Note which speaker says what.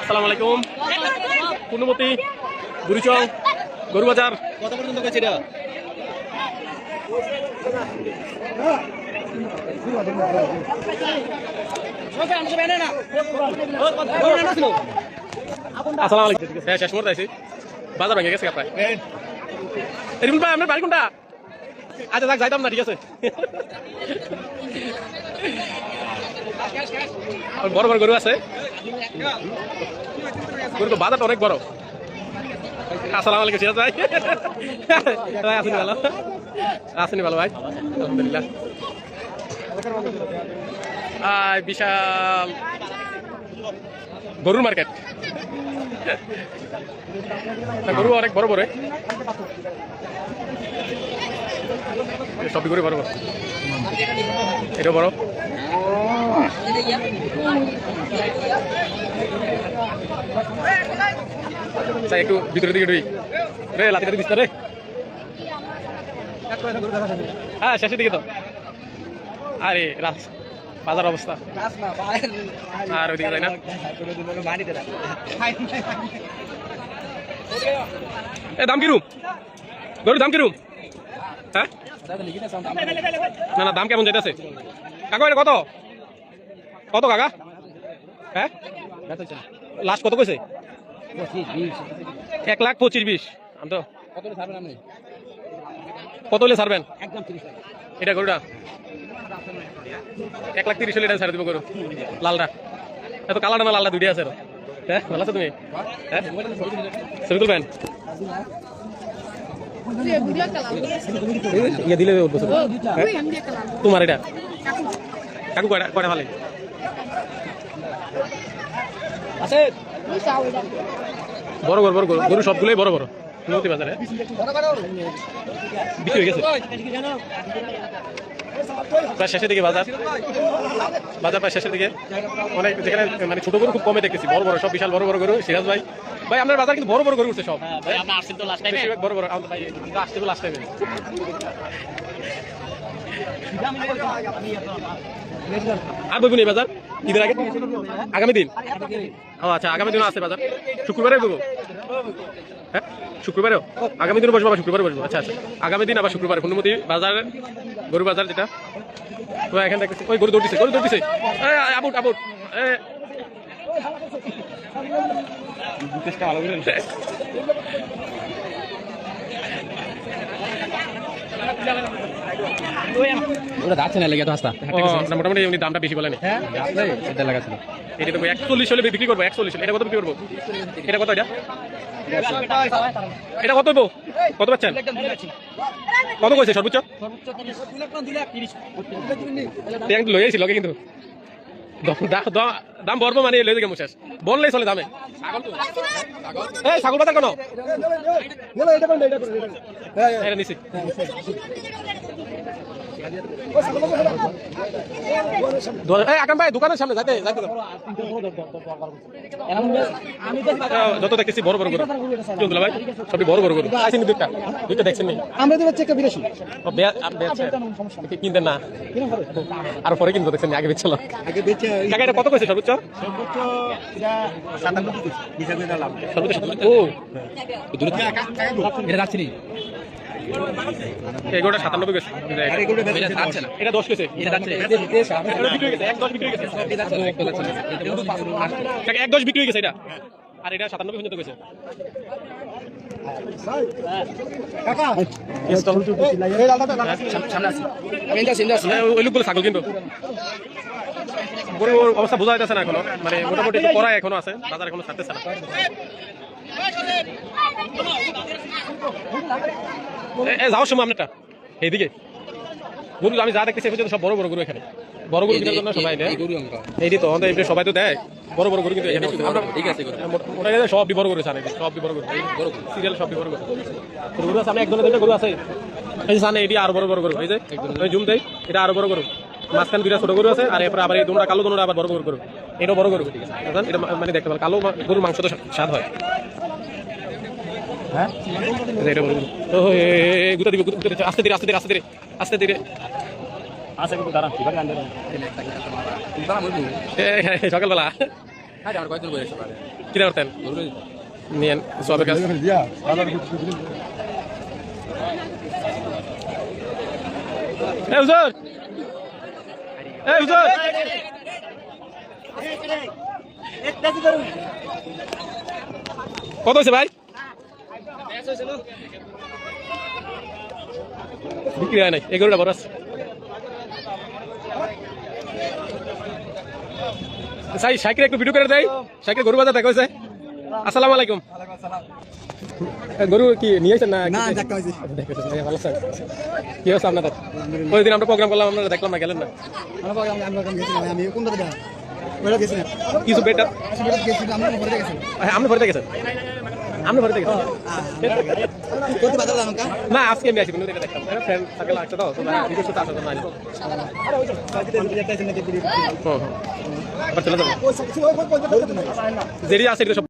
Speaker 1: আসসালামু আলাইকুম। পূর্ণমতি বুড়িচং গরু বাজার কত পর্যন্ত গেছে এটা? আসসালামু আলাইকুম। হ্যাঁ, শেষ মুহূর্তে আছি, বাজার ভেঙে গেছে প্রায়। রিমন ভাই, আপনার বাড়ি কোনটা? আচ্ছা যাক, যাইতাম না, ঠিক আছে। বড় বড় গরু আছে, গরু তো বাজারটা অনেক বড়। আসসালামু আলাইকুম সিরাজ ভাই। ভাই আসেনি ভালো? আসেনি ভালো ভাই, আলহামদুলিল্লাহ। বিশাল গরুর মার্কেট, গরু অনেক বড় বড়, সবই গরু বড় বড়, এটাও বড়। একটু ভিতরের দিকে ঢুই রে, লাঠিটা দিস না রে। হ্যাঁ, শেষের দিকে তো। আরে বাজার অবস্থা আর ওইদিকে যাই না। দাম কিরম গরুর, দাম কিরম? হ্যাঁ না না, দাম কেমন যাইতেছে কাকা? এটা কত কত কাকা? হ্যাঁ, লাস্ট কত কইছে? 1,25,20,000। আমি তো কত হলে ছাড়বেন? এটা গরুটা 1,30,000 হলে এটা ছাড়ে দিব গরু। লালটা এত কালাটা না, লালটা দুইটা আছে। হ্যাঁ, ভালো আছো তুমি? হ্যাঁ, ছবি তুলবেন? ইয়ে দিলে তোমার এটা কাকু কয়টা ভালো আছে? বড় বড় বড় গরু, সবগুলোই বড় বড়। নদী বাজারে বিক্রি হয়ে গেছে প্রায় শেষের দিকে। বাজার প্রায় শেষের দিকে। অনেক যেখানে মানে ছোট গরু খুব কমে দেখতেছি, বড় বড় সব বিশাল বড় বড় গরু। সিরাজ ভাই, ভাই আপনার বাজার কিন্তু বড় বড় গরু উঠছে সব। বড় বড় আসছে তো লাস্ট টাইমে। আর বলবো এই বাজার ঈদের আগে, আগামী দিন? ও আচ্ছা, আগামী দিনও আছে বাজার। শুক্রবারে বলবো? হ্যাঁ, শুক্রবারেও আগামী দিনও বসবো, আবার শুক্রবারে বসবো। আচ্ছা আচ্ছা, আগামী দিন আবার শুক্রবারে পূর্ণমতি বাজার, গরু বাজার যেটা। তো এখানে দেখতেছি ওই গরু দৌড়তেছে, গরু দৌড়তেছে। আবুট আবুট, মোটামুটি এমনি দামটা বেশি বলেনি। এটা তো 41 হলে বিক্রি করবো, 41 এটা কত বিক্রি করবো? এটা কত? এটা কত কত পাচ্ছেন? কত কইছে সর্বোচ্চ? লইয়াছিল কিন্তু দাম বর্ব মানে লই দিকে মুশেষ বললেই চলে দামে। ছাগল বাজার কেন? এটা নিছি। আকাম ভাই দোকানের সামনে যাইতে যত দেখতেছি বড় বড় গরু ভাই, সবই বড় বড় গরু। আইসিনি দুইটা দেখছেন নি? আমরা কিনতেন না, আর পরে কিনবো দেখছেন, আগে বেচছিল। কাকা এটা কত কইছে সর্বোচ্চ? এটা যাচ্ছে নি, এগুলোটা 97 গেছে। এটা 10 গেছে, এটা যাচ্ছে 1,10 বিক্রি হয়ে গেছে। 1,10 বিক্রি হয়ে গেছে এটা, আর এটা 97 পর্যন্ত গেছে। ওই লোকগুলো ছাগল কিন্তু গরুর অবস্থা বোঝা যাচ্ছে না এখনো, মানে মোটামুটি করা এখনো আছে, বাজার এখনো ছাড়তেছে না। যাওয়ার সময় আপনারটা এইদিকে গরু আমি যা দেখতেছি সব বড় বড় গরু। এখানে বড় গরু কেনার জন্য সবাই দেয়, এই তো সবাই তো দেয় বড় বড় গরু, কিন্তু সব বড় গরু ছাড়ে, সব বড় গরু সিরিয়াল, সব বড় গরু গরু আছে। আমি একজনের দুটো গরু আছে, এই জানে এটি আরো বড় বড় গরু। এই যে জুম দেয়, এটা আরো বড় গরু। মাঝখানে দুইটা ছোট গরু আছে, আর এরপর আবার এই দুটা কালো, দুটো আবার বড় বড় গরু। এটাও বড় গরু, এটা মানে দেখতে পারেন কালো গরুর মাংস তো স্বাদ হয়।
Speaker 2: হ্যাঁ
Speaker 1: এটা বলুন ও গুতা দিবে গুতা দিবে আস্তে ধীরে আস্তে ধীরে আস্তে ধীরে আস্তে ধীরে
Speaker 2: আছে কিন্তু দাঁড়ান ঠিক আছে আনতে
Speaker 1: সকালবেলা কিনা করতেন নিয়েন সবের কাছে এই হুজুর এই হুজুর কত হয়েছে ভাই বিক্রি হয় নাই 11টা বড় আছে সাইকেল একটু ভিডিও করে দেয় সাইকেল গরু বাজার দেখা হয়েছে আসসালামু আলাইকুম গরু কি নিয়েছেন না ভালো স্যার কি হচ্ছে আপনাদের ওই দিন আমরা প্রোগ্রাম করলাম আমরা দেখলাম না গেলেন না কিছু বেটার আপনি ভরতে গেছেন আপনি ভরতে গেছেন না আজকে আমি আসি কিন্তু দেখলাম ফ্রেন্ড সার্কেল আসছে তো রিকোয়েস্ট করতে আসার জন্য আসবো আবার চলে যাবো যেটি আছে এগুলো সব